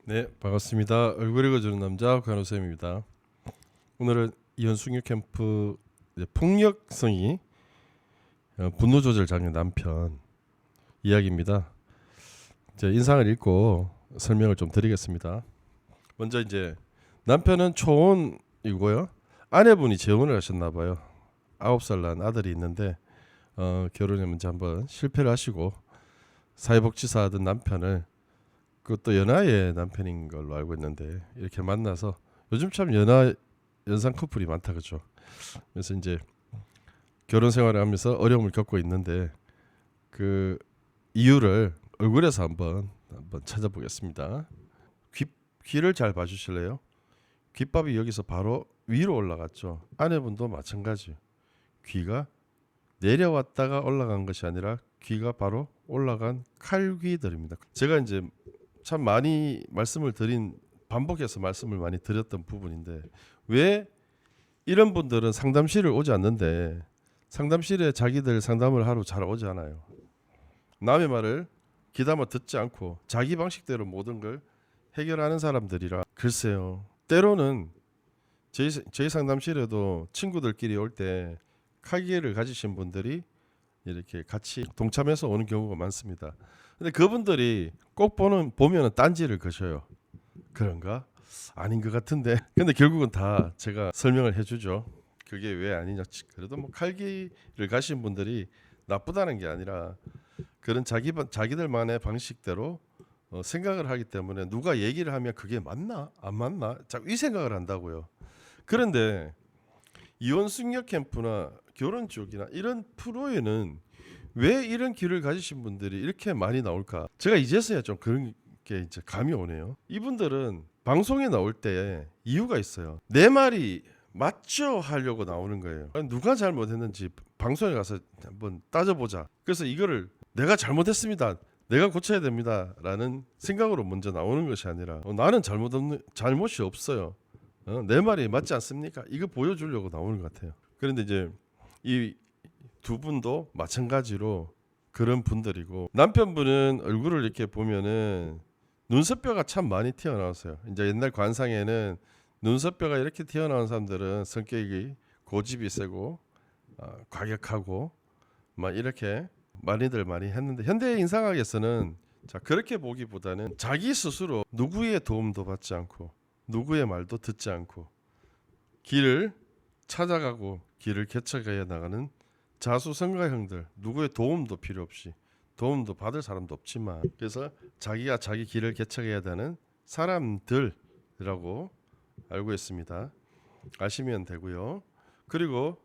네, 반갑습니다. 얼굴 읽어주는 남자 간호쌤입니다. 오늘은 이혼숙녀 캠프 폭력성이 분노 조절 장애 남편 이야기입니다. 이제 인상을 읽고 설명을 좀 드리겠습니다. 먼저 이제 남편은 초혼이고요. 아내분이 재혼을 하셨나 봐요. 9살 난 아들이 있는데 결혼에 먼저 한번 실패를 하시고 사회복지사 하던 남편을 그것도 연하의 남편인 걸로 알고 있는데 이렇게 만나서 요즘 참 연상 커플이 많다 그죠. 그래서 이제 결혼 생활을 하면서 어려움을 겪고 있는데 그 이유를 얼굴에서 한번 찾아보겠습니다. 귀를 잘 봐주실래요? 귓밥이 여기서 바로 위로 올라갔죠. 아내분도 마찬가지. 귀가 내려왔다가 올라간 것이 아니라 귀가 바로 올라간 칼귀들입니다. 제가 이제 참 많이 반복해서 말씀을 많이 드렸던 부분인데 왜 이런 분들은 상담실을 오지 않는데 상담실에 자기들 상담을 하러 잘 오지 않아요. 남의 말을 귀담아 듣지 않고 자기 방식대로 모든 걸 해결하는 사람들이라. 글쎄요, 때로는 저희 상담실에도 친구들끼리 올 때 칼기를 가지신 분들이 이렇게 같이 동참해서 오는 경우가 많습니다. 근데 그분들이 꼭 보면은 딴지를 거셔요. 그런가? 아닌 것 같은데. 근데 결국은 다 제가 설명을 해주죠. 그게 왜 아니냐. 그래도 뭐 칼기를 가신 분들이 나쁘다는 게 아니라 그런 자기들만의 방식대로 생각을 하기 때문에 누가 얘기를 하면 그게 맞나 안 맞나 자꾸 이 생각을 한다고요. 그런데 이혼숙녀 캠프나 결혼 쪽이나 이런 프로에는 왜 이런 길을 가지신 분들이 이렇게 많이 나올까? 제가 이제서야 좀 그런 게 이제 감이 오네요. 이분들은 방송에 나올 때 이유가 있어요. 내 말이 맞죠 하려고 나오는 거예요. 누가 잘못했는지 방송에 가서 한번 따져보자. 그래서 이거를 내가 잘못했습니다, 내가 고쳐야 됩니다 라는 생각으로 먼저 나오는 것이 아니라 나는 잘못이 없어요, 내 말이 맞지 않습니까? 이거 보여주려고 나오는 것 같아요. 그런데 이제 이 두 분도 마찬가지로 그런 분들이고, 남편분은 얼굴을 이렇게 보면은 눈썹뼈가 참 많이 튀어나왔어요. 이제 옛날 관상에는 눈썹뼈가 이렇게 튀어나온 사람들은 성격이 고집이 세고 과격하고 막 이렇게 많이들 많이 했는데, 현대 인상학에서는 자 그렇게 보기보다는 자기 스스로 누구의 도움도 받지 않고 누구의 말도 듣지 않고 길을 찾아가고 길을 개척해 나가는 자수성가형들, 누구의 도움도 필요 없이, 도움도 받을 사람도 없지만, 그래서 자기가 자기 길을 개척해야 되는 사람들이라고 알고 있습니다. 아시면 되고요. 그리고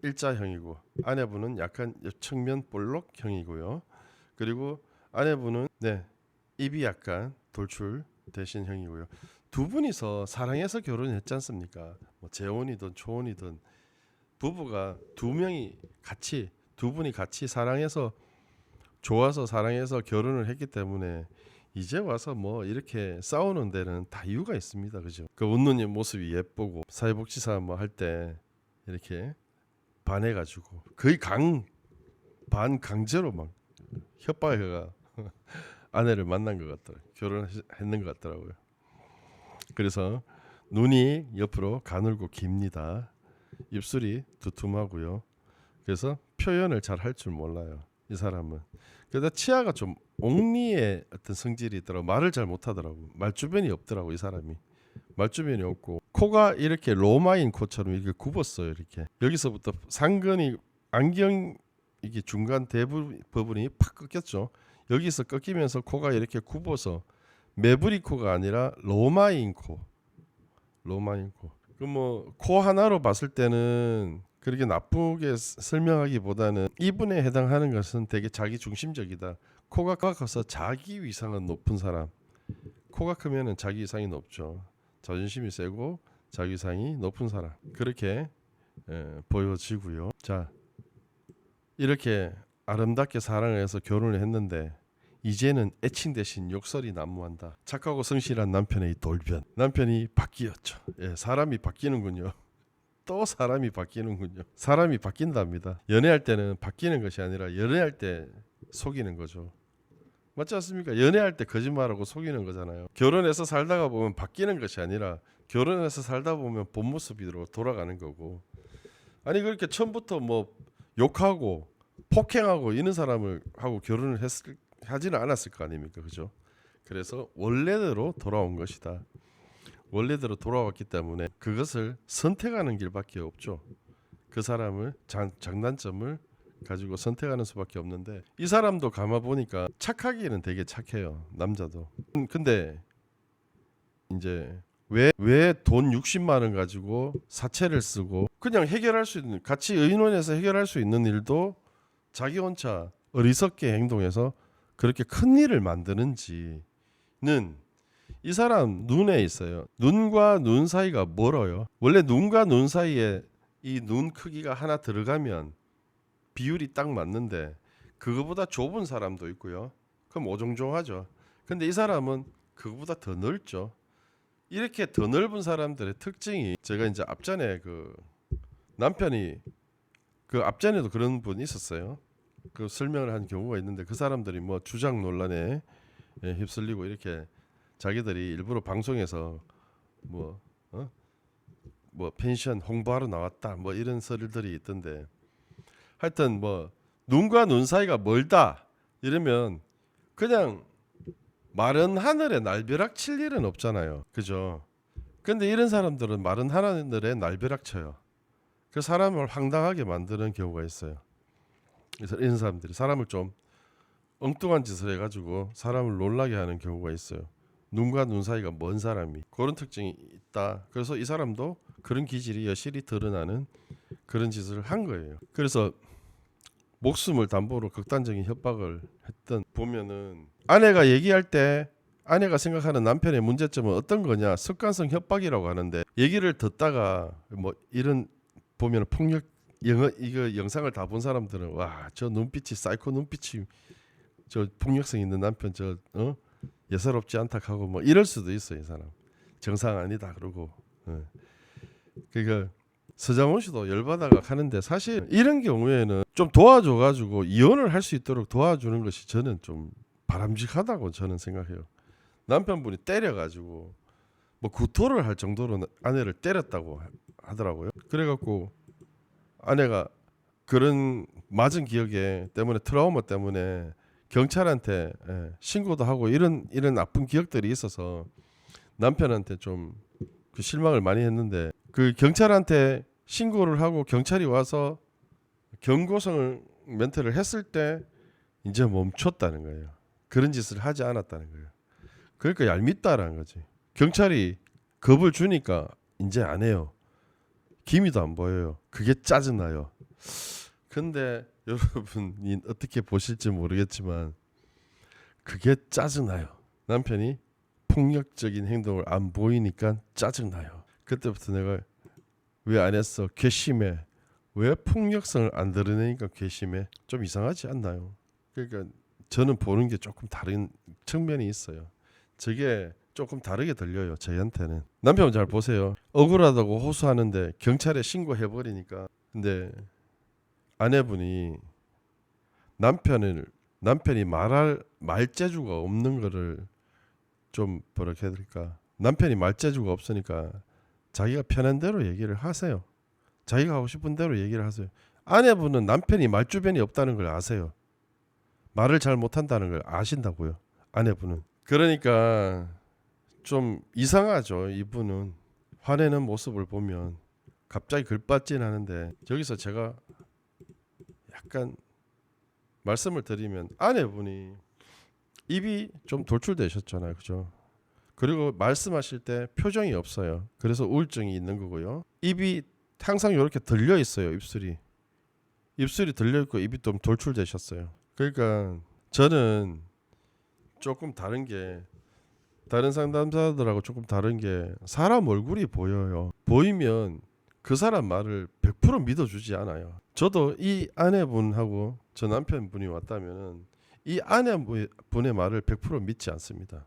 일자형이고 아내분은 약간 측면 볼록형이고요. 그리고 아내분은 입이 약간 돌출되신 형이고요. 두 분이서 사랑해서 결혼했지 않습니까? 뭐 재혼이든 초혼이든 부부가 두 분이 같이 사랑해서, 좋아서 사랑해서 결혼을 했기 때문에 이제 와서 뭐 이렇게 싸우는 데는 다 이유가 있습니다. 그죠? 그 웃는 모습이 예쁘고 사회복지사 뭐 할 때 이렇게 반해가지고 거의 강제로 막 협박해가 아내를 만난 것 같더라고요. 결혼했는 것 같더라고요. 그래서 눈이 옆으로 가늘고 깁니다. 입술이 두툼하고요. 그래서 표현을 잘 할 줄 몰라요, 이 사람은. 그러다 치아가 좀 옥리의 어떤 성질이 있더라고. 말을 잘 못하더라고. 말주변이 없더라고, 이 사람이. 말주변이 없고 코가 이렇게 로마인 코처럼 이렇게 굽었어요. 이렇게 여기서부터 상근이 안경 이게 중간 부분이 팍 꺾였죠. 여기서 꺾이면서 코가 이렇게 굽어서 매부리 코가 아니라 로마인 코. 그 뭐 코 하나로 봤을 때는 그렇게 나쁘게 설명하기보다는 이분에 해당하는 것은 되게 자기 중심적이다. 코가 커서 자기 위상은 높은 사람. 코가 크면은 자기 위상이 높죠. 자존심이 세고 자기 위상이 높은 사람. 그렇게 보여지고요. 자, 이렇게 아름답게 사랑을 해서 결혼을 했는데 이제는 애칭 대신 욕설이 난무한다. 착하고 성실한 남편의 돌변. 남편이 바뀌었죠. 사람이 바뀌는군요. 또 사람이 바뀌는군요. 사람이 바뀐답니다. 연애할 때는 바뀌는 것이 아니라 연애할 때 속이는 거죠. 맞지 않습니까? 연애할 때 거짓말하고 속이는 거잖아요. 결혼해서 살다가 보면 바뀌는 것이 아니라 결혼해서 살다 보면 본 모습으로 돌아가는 거고. 아니 그렇게 처음부터 뭐 욕하고 폭행하고 이런 사람을 하고 결혼을 하지는 않았을 거 아닙니까? 그죠? 그래서 원래대로 돌아온 것이다. 원래대로 돌아왔기 때문에 그것을 선택하는 길밖에 없죠. 그 사람을 장단점을 가지고 선택하는 수밖에 없는데 이 사람도 가만 보니까 착하기는 되게 착해요. 남자도. 근데 이제 왜 돈 60만 원 가지고 사채를 쓰고 그냥 해결할 수 있는 같이 의논해서 해결할 수 있는 일도 자기 혼자 어리석게 행동해서 그렇게 큰 일을 만드는지는 이 사람 눈에 있어요. 눈과 눈 사이가 멀어요. 원래 눈과 눈 사이에 이 눈 크기가 하나 들어가면 비율이 딱 맞는데 그거보다 좁은 사람도 있고요. 그럼 오종종하죠. 근데 이 사람은 그거보다 더 넓죠. 이렇게 더 넓은 사람들의 특징이 제가 이제 앞전에 그 남편이 그 앞전에도 그런 분이 있었어요. 그 설명을 한 경우가 있는데 그 사람들이 뭐 주작 논란에 휩쓸리고 이렇게 자기들이 일부러 방송에서 뭐 펜션 홍보하러 나왔다 뭐 이런 설들이 있던데 하여튼 뭐 눈과 눈 사이가 멀다 이러면 그냥 마른 하늘에 날벼락 칠 일은 없잖아요. 그죠? 근데 이런 사람들은 마른 하늘에 날벼락 쳐요. 그 사람을 황당하게 만드는 경우가 있어요. 그래서 이런 사람들이 사람을 좀 엉뚱한 짓을 해가지고 사람을 놀라게 하는 경우가 있어요. 눈과 눈 사이가 먼 사람이 그런 특징이 있다. 그래서 이 사람도 그런 기질이 여실히 드러나는 그런 짓을 한 거예요. 그래서 목숨을 담보로 극단적인 협박을 했던 보면은 아내가 얘기할 때 아내가 생각하는 남편의 문제점은 어떤 거냐 습관성 협박이라고 하는데 얘기를 듣다가 뭐 이런 보면 폭력 이거 영상을 다 본 사람들은 와 저 눈빛이 사이코 눈빛이 저 폭력성 있는 남편 저 예사롭지 않다 하고 뭐 이럴 수도 있어요. 이 사람 정상 아니다 그러고 그러니까 서장훈 씨도 열받아가 하는데 사실 이런 경우에는 좀 도와줘가지고 이혼을 할 수 있도록 도와주는 것이 저는 좀 바람직하다고 저는 생각해요. 남편분이 때려가지고 뭐 구토를 할 정도로 아내를 때렸다고 하더라고요. 그래갖고 아내가 그런 맞은 기억에 때문에 트라우마 때문에 경찰한테 신고도 하고 이런 나쁜 기억들이 있어서 남편한테 좀 그 실망을 많이 했는데 그 경찰한테 신고를 하고 경찰이 와서 경고성을 멘트를 했을 때 이제 멈췄다는 거예요. 그런 짓을 하지 않았다는 거예요. 그러니까 얄밉다라는 거지. 경찰이 겁을 주니까 이제 안 해요. 기미도 안 보여요. 그게 짜증나요. 근데 여러분이 어떻게 보실지 모르겠지만 그게 짜증나요. 남편이 폭력적인 행동을 안 보이니까 짜증나요. 그때부터 내가 왜 안 했어? 괘씸해. 왜 폭력성을 안 드러내니까 괘씸해? 좀 이상하지 않나요? 그러니까 저는 보는 게 조금 다른 측면이 있어요. 저게 조금 다르게 들려요. 저희한테는. 남편 잘 보세요. 억울하다고 호소하는데 경찰에 신고해버리니까. 근데 아내분이 남편이 말할 말재주가 없는 거를 좀 뭐라 해야 될까? 남편이 말재주가 없으니까 자기가 편한 대로 얘기를 하세요. 자기가 하고 싶은 대로 얘기를 하세요. 아내분은 남편이 말주변이 없다는 걸 아세요. 말을 잘 못한다는 걸 아신다고요. 아내분은. 그러니까 좀 이상하죠. 이분은 화내는 모습을 보면 갑자기 글받진하는데 여기서 제가 약간 말씀을 드리면 아내분이 입이 좀 돌출되셨잖아요. 그죠? 그리고 말씀하실 때 표정이 없어요. 그래서 우울증이 있는 거고요. 입이 항상 이렇게 들려 있어요. 입술이 들려 있고 입이 좀 돌출되셨어요. 그러니까 저는 조금 다른 게 다른 상담사들하고 조금 다른 게 사람 얼굴이 보여요. 보이면 그 사람 말을 100% 믿어주지 않아요. 저도 이 아내분하고 저 남편분이 왔다면은 이 아내분의 말을 100% 믿지 않습니다.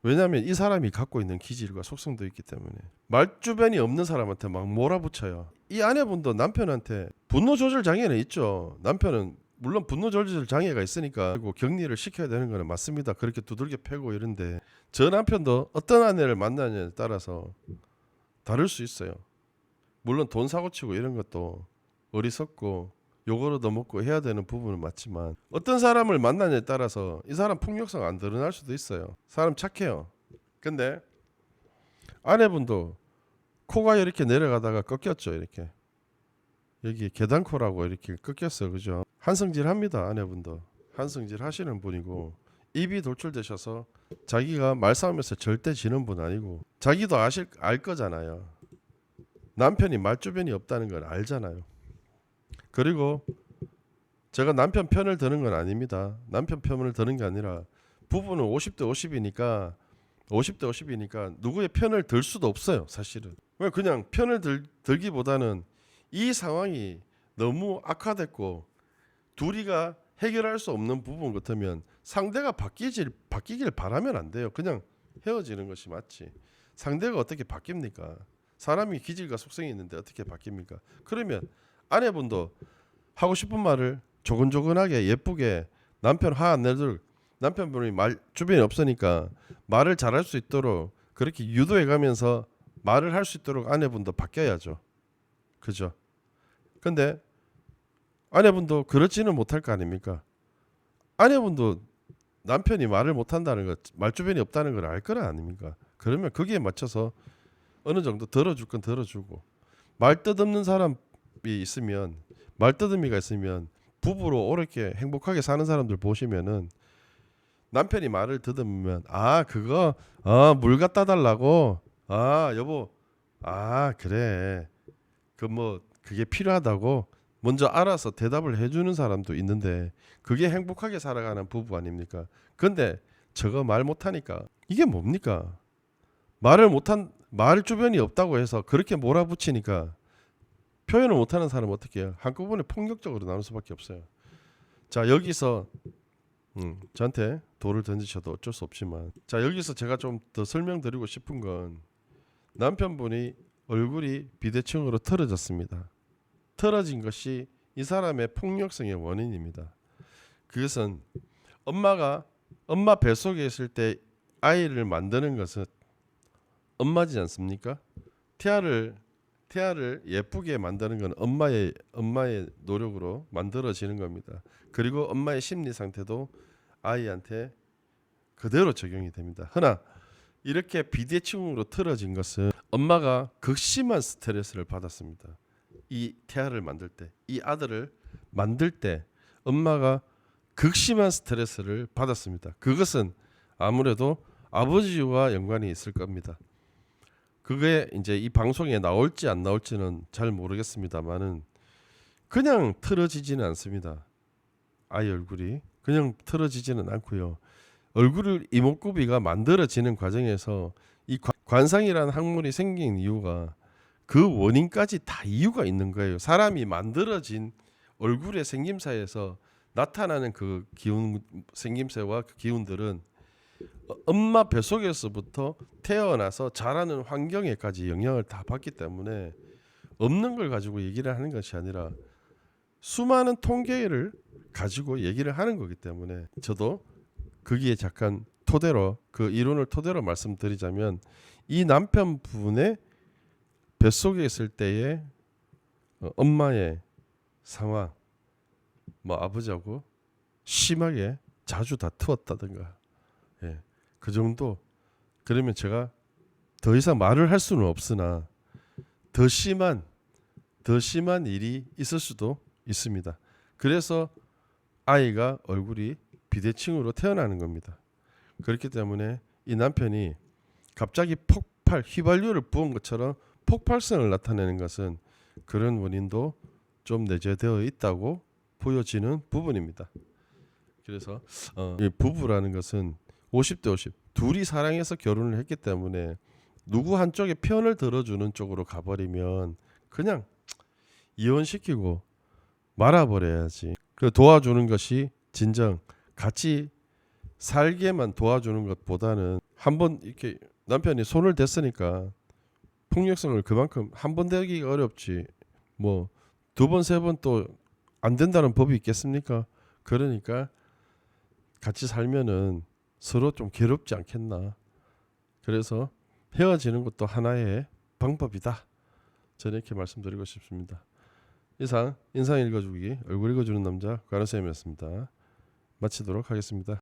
왜냐하면 이 사람이 갖고 있는 기질과 속성도 있기 때문에 말주변이 없는 사람한테 막 몰아붙여요. 이 아내분도 남편한테 분노 조절 장애는 있죠. 남편은 물론 분노 조절 장애가 있으니까 그리고 격리를 시켜야 되는 거는 맞습니다. 그렇게 두들겨 패고 이런데 저 남편도 어떤 아내를 만나냐에 따라서 다를 수 있어요. 물론 돈 사고 치고 이런 것도 어리석고 욕을 얻어먹고 해야 되는 부분은 맞지만 어떤 사람을 만나냐에 따라서 이 사람 폭력성 안 드러날 수도 있어요. 사람 착해요. 근데 아내분도 코가 이렇게 내려가다가 꺾였죠. 이렇게 여기 계단코라고 이렇게 꺾였어요. 그죠? 한성질합니다. 아내분도 한성질 하시는 분이고 입이 돌출되셔서 자기가 말싸움에서 절대 지는 분 아니고 자기도 알 거잖아요. 남편이 말주변이 없다는 걸 알잖아요. 그리고 제가 남편 편을 드는 건 아닙니다. 남편 편을 드는 게 아니라 부부는 50대 50이니까 누구의 편을 들 수도 없어요. 사실은. 그냥 편을 들기보다는 이 상황이 너무 악화됐고 둘이가 해결할 수 없는 부분 같으면 상대가 바뀌길 바라면 안 돼요. 그냥 헤어지는 것이 맞지. 상대가 어떻게 바뀝니까? 사람이 기질과 속성이 있는데 어떻게 바뀝니까? 그러면 아내분도 하고 싶은 말을 조근조근하게 예쁘게 남편 화 안 내도록 남편분이 말 주변에 없으니까 말을 잘할 수 있도록 그렇게 유도해 가면서 말을 할 수 있도록 아내분도 바뀌어야죠. 그죠? 근데 아내분도 그렇지는 못할 거 아닙니까? 아내분도 남편이 말을 못한다는 것, 말주변이 없다는 걸 알 거라 아닙니까? 그러면 거기에 맞춰서 어느 정도 들어줄 건 들어주고 말뜻없는 사람이 있으면 말뜻음이가 있으면 부부로 오렇게 행복하게 사는 사람들 보시면은 남편이 말을 더듬으면 그거 물 갖다 달라고 여보 그래 그게 필요하다고 먼저 알아서 대답을 해주는 사람도 있는데 그게 행복하게 살아가는 부부 아닙니까? 근데 저거 말 못하니까 이게 뭡니까? 말 주변이 없다고 해서 그렇게 몰아붙이니까 표현을 못하는 사람은 어떻게 해요? 한꺼번에 폭력적으로 나올 수밖에 없어요. 자 여기서 저한테 돌을 던지셔도 어쩔 수 없지만 자 여기서 제가 좀 더 설명드리고 싶은 건 남편분이 얼굴이 비대칭으로 틀어졌습니다. 틀어진 것이 이 사람의 폭력성의 원인입니다. 그것은 엄마 뱃속에 있을 때 아이를 만드는 것은 엄마지 않습니까? 태아를 예쁘게 만드는 건 엄마의 노력으로 만들어지는 겁니다. 그리고 엄마의 심리 상태도 아이한테 그대로 적용이 됩니다. 허나 이렇게 비대칭으로 틀어진 것은 엄마가 극심한 스트레스를 받았습니다. 이 태아를 만들 때, 이 아들을 만들 때 엄마가 극심한 스트레스를 받았습니다. 그것은 아무래도 아버지와 연관이 있을 겁니다. 그게 이제 이 방송에 나올지 안 나올지는 잘 모르겠습니다만은 그냥 틀어지지는 않습니다. 아이 얼굴이 그냥 틀어지지는 않고요. 얼굴 이목구비가 만들어지는 과정에서 이 관상이라는 학문이 생긴 이유가 그 원인까지 다 이유가 있는 거예요. 사람이 만들어진 얼굴의 생김새에서 나타나는 그 기운 생김새와 그 기운들은 엄마 뱃속에서부터 태어나서 자라는 환경에까지 영향을 다 받기 때문에 없는 걸 가지고 얘기를 하는 것이 아니라 수많은 통계를 가지고 얘기를 하는 거기 때문에 저도 거기에 잠깐 토대로 그 이론을 토대로 말씀드리자면 이 남편분의 뱃속에 있을 때의 엄마의 상황 아버지하고 심하게 자주 다투었다든가 그 정도 그러면 제가 더 이상 말을 할 수는 없으나 더 심한 일이 있을 수도 있습니다. 그래서 아이가 얼굴이 비대칭으로 태어나는 겁니다. 그렇기 때문에 이 남편이 갑자기 휘발유를 부은 것처럼 폭발성을 나타내는 것은 그런 원인도 좀 내재되어 있다고 보여지는 부분입니다. 그래서 이 부부라는 것은 50대 50 둘이 사랑해서 결혼을 했기 때문에 누구 한쪽의 편을 들어주는 쪽으로 가버리면 그냥 이혼시키고 말아버려야지. 그 도와주는 것이 진정 같이 살게만 도와주는 것보다는 한번 이렇게 남편이 손을 댔으니까 폭력성을 그만큼 한 번 대기가 어렵지 뭐 두 번 세 번 또 안 된다는 법이 있겠습니까? 그러니까 같이 살면은 서로 좀 괴롭지 않겠나. 그래서 헤어지는 것도 하나의 방법이다. 저는 이렇게 말씀드리고 싶습니다. 이상 인상 읽어주기 얼굴 읽어주는 남자 관우쌤이었습니다. 마치도록 하겠습니다.